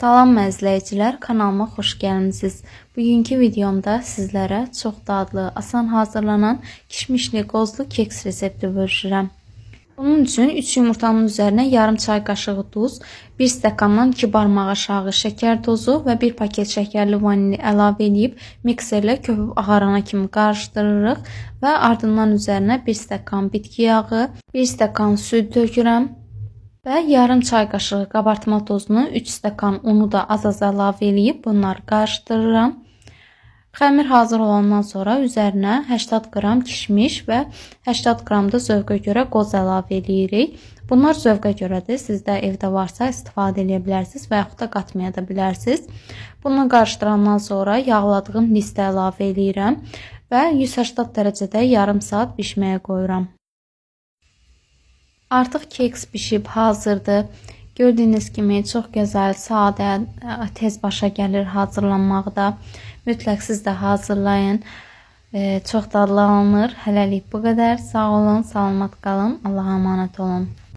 Salam izləyicilər, kanalıma xoş gəlmisiniz. Bugünkü videomda sizlərə çox dadlı, asan hazırlanan kişmişli qozlu keks resepti verəcəm. Bunun üçün 3 yumurtanın üzərinə yarım çay qaşığı duz, 1 stəkandan 2 barmaq aşağı şəkər tozu və 1 paket şəkərli vanili əlavə edib mikserlə köpüb ağarana kimi qarışdırırıq və ardından üzərinə 1 stəkan bitki yağı, 1 stəkan süd tökürəm və yarım çay qaşığı qabartma tozunu, 3 stəkan unu da az-az əlavə edib bunları qarışdırıram. Xəmir hazır olandan sonra üzərinə 80 qram kişmiş və 80 qram da zövqə görə qoz əlavə edirik. Bunlar zövqə görədir. Sizdə evdə varsa istifadə edə bilərsiniz və yaxud da qatmaya da bilərsiniz. Bunu qarışdırandan sonra yağladığım listə əlavə edirəm və 180 dərəcədə yarım saat bişməyə qoyuram. Artıq keks bişib hazırdır. Gördüyünüz kimi çox gözəl, sadə, tez başa gəlir hazırlanmaqda. Mütləq siz də hazırlayın. Çox dadlı alınır. Hələlik bu qədər. Sağ olun, salamat qalın. Allah'a emanet olun.